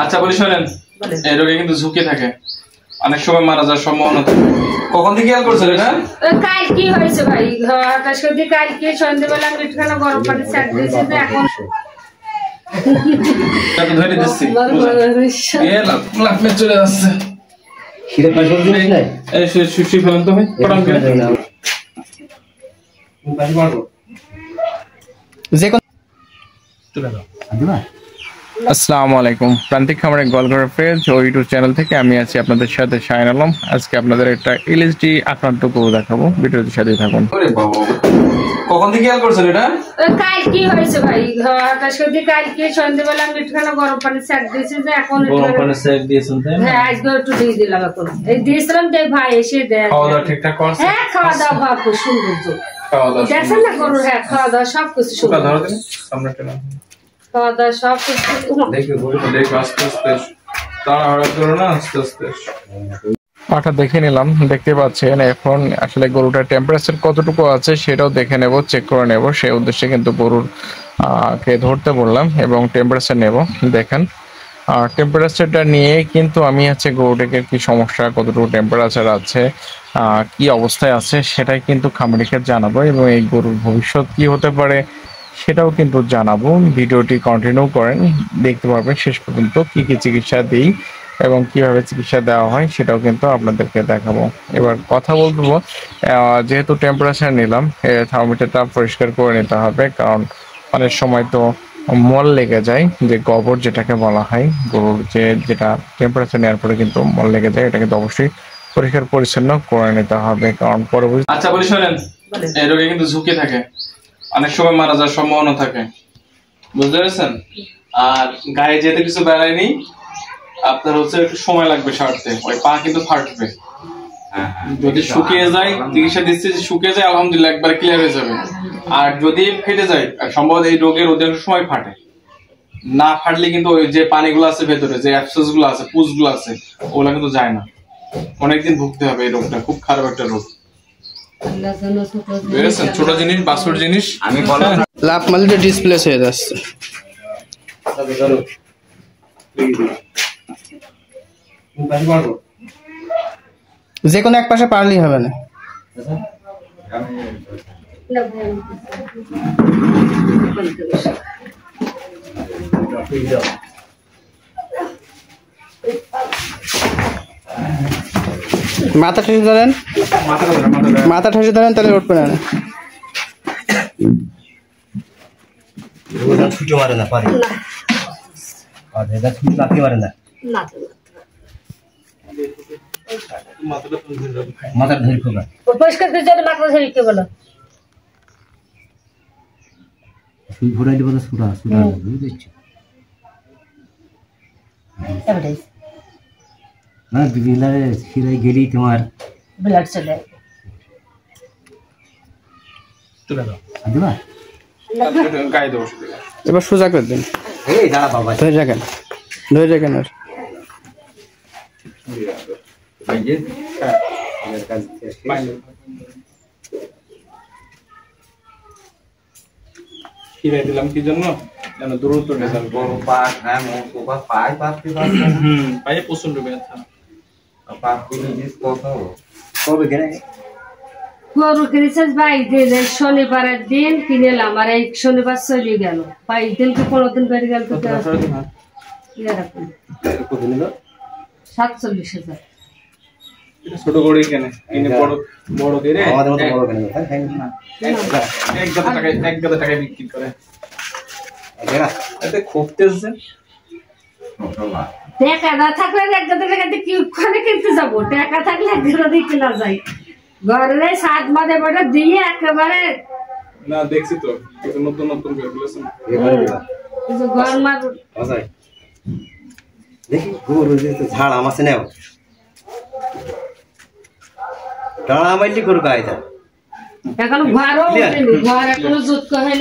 আচ্ছা বলি শোনেন, এই রোগে কিন্তু ঝুঁকি থাকে, অনেক সময় মারা যাওয়ার সম্ভাবনা থাকে। কখন থেকে খেয়াল করছেন এটা? কাল কি হয়েছে ভাই, আকাশ করে কালকে সন্ধ্যাবেলা আমি একটুখানি গরম পানি ছাড় দিয়েছি, তো এখন ধরে দিচ্ছি লাফে চলে যাচ্ছে। সুশি ফেলেন তো ভাই, আসসালামু আলাইকুম। প্রান্তিক খামারের গোয়ালঘর পেজ ও ইউটিউব চ্যানেল থেকে আমি আছি আপনাদের সাথে শাহিন আলম। আজকে আপনাদের একটা এলএসডি আক্রান্ত গরু দেখাবো, ভিডিওটির সাথে থাকুন। কখন থেকে খেয়াল করছেন এটা? কাল কি হয়েছে ভাই, আকাশ করে কালকে সন্ধ্যাবেলা আমি একটুখানি গরম পানি ছাড় দিয়েছি, যে এখন গরম পানি ছাড় দিয়েছেন তাই না? হ্যাঁ, আজকে একটু দিয়ে দিলাম। এখন এই দিয়েছিলাম যে ভাই এসে দেয়। খাওয়া দাওয়া ঠিকঠাক করছে? হ্যাঁ, খাওয়া দাওয়া ভাব খুব সুন্দর। দেখছেন না গরুর? হ্যাঁ, খাওয়া দাওয়া সব কিছু সুন্দর। খাওয়া দাওয়া সব কিছু পাটা দেখে নিলাম, দেখতে পাচ্ছেন। এখন আসলে গরুটার টেম্পারেচার কতটুকু আছে সেটাও দেখে নেব, চেক করে নেব। সেই উদ্দেশ্যে কিন্তু গরুর কে ধরতে বললাম এবং টেম্পারেচার নেব। দেখেন, টেম্পারেচারটা নিয়ে কিন্তু আমি গরুটাকে কি সমস্যা, কতটুকু টেম্পারেচার আছে, কি অবস্থায় আছে সেটাই কিন্তু খামারিকে জানাবো এবং এই গরুর ভবিষ্যৎ কি হতে পারে সেটাও কিন্তু জানাবো। ভিডিওটি কন্টিনিউ করেন, দেখতে পারবেন শেষ পর্যন্ত কি কি চিকিৎসা দিই এবং কিভাবে চিকিৎসা দেওয়া হয় সেটাও কিন্তু আপনাদেরকে দেখাবো। এবার কথা বলবো, যেহেতু টেম্পারেচার নিলাম, থার্মোমিটারটা পরিষ্কার করে নিতে হবে, কারণ অনেক সময় তো মল লেগে যায়, যে গোবর যেটাকে বলা হয়, গরুর যেটা টেম্পারেচার নেওয়ার পরে কিন্তু মল লেগে যায়, এটা কিন্তু অবশ্যই পরিষ্কার পরিচ্ছন্ন করে নিতে হবে, কারণ পরবর্তী। আচ্ছা বলি শোনেন, এই রোগে কিন্তু ঝুঁকি থাকে, অনেক সময় মারা যাওয়ার সম্ভাবনা থাকে, বুঝতে পেরেছেন? আর গায়ে যেতে কিছু বেড়ায়নি, আপনার একটু সময় লাগবে সারতে, ওই পা কিন্তু ফাটবে। যদি শুকিয়ে যায়, চিকিৎসা দিচ্ছে যে শুকিয়ে যায়, আলহামদুলিল্লাহ একবার ক্লিয়ার হয়ে যাবে। আর যদি ফেটে যায়, সম্ভবত এই রোগের অধিকাংশ সময় ফাটে, না ফাটলে কিন্তু ওই যে পানিগুলো আছে ভেতরে, যে অ্যাবসেস গুলো আছে, পুজ গুলো আছে, ওগুলো কিন্তু যায় না। অনেকদিন ভুগতে হবে এই রোগটা, খুব খারাপ একটা রোগ। ছোট জিনিস, বাছুর জিনিস, আমি লাভ মালিটা ডিসপ্লেস হয়ে যাচ্ছে। যে কোনো এক পাশে পারলেই হবে না। মাথা ঠেসে ধরেন, মাথা ঠেসে ধরেন, তাহলে উঠবে না। ছুটে মারে না, পারে ছুটে মারে না, মাথার ধরে খোলা পরিষ্কার করে যাবে, মাথা ধরে কে বলো ঘুরাই দেবো, সুরা সুরা বুঝতে না, বিলারে শিরাই গেলি তোমার ব্লাড চলে এবার সোজা করে দিন। দাঁড়া বাবা, ধরে রাখেন, ধরে রাখেন। আর দিলাম কি জন্য, যেন দ্রুত রেজাল্ট। পায়ে প্রচন্ড ব্যথা। গরু কিনেছে ভাই, দিলে শনিবারের দিন কিনেলাম, আর এই শনিবার চলে গেল। ভাই দিনকে 15 দিন বেড়ে গেল, তো 47,000। ছোট গরু কেনে, কিনে বড় দিয়ে 1,000 টাকায় বিক্রি করে। খুব তেজছে, টাকা না থাকলে 1,000 টাকা দিয়ে কি ওখানে কিনতে যাবো? টাকা থাকলে 1,000 দিয়ে কেনা যায়। ঘরে 7 মাদে বড় দিয়ে একেবারে না, দেখছি তো নতুন নতুন বের করেছেন। দেখি গরু ঝাড় আমার নেও, টানা মাইলি গরু গায়ে এখন ঘরও ঘর এখনো জুত করে